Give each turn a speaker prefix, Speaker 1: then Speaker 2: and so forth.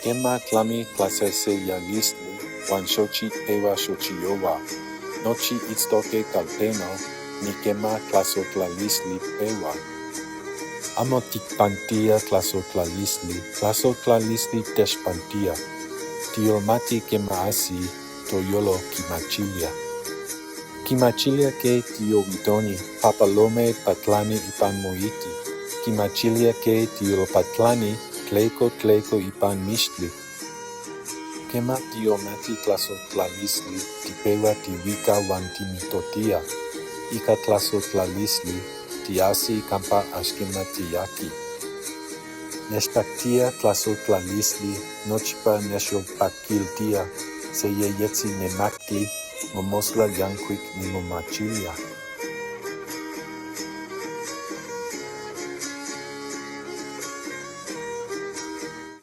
Speaker 1: Kema tlami tlasese yalisli, wan xochi tewa xochiyowa. Nochi itztoque calteno, ni kema tlasotlalisli pewa. Amo tikpantia tlasotlalisli techpantia. Tiolmati kema asi, toyolo kimachilia. Kimachilia ke tiowitoni, papalome patlani ipan moiti. Kimachilia ke tiolpatlani, tleko ipan mixtli. Kema tiomati tlasotlalisli, tipewa tiwika wan timitotia. Ika tlasotlalisli, tiasi kampa axkema tiyaki. Nechpaktia tlasotlalisli, nochipa nechonpakiltia, se yeyetzi nemaktli, momosla yankuik nimomachilia.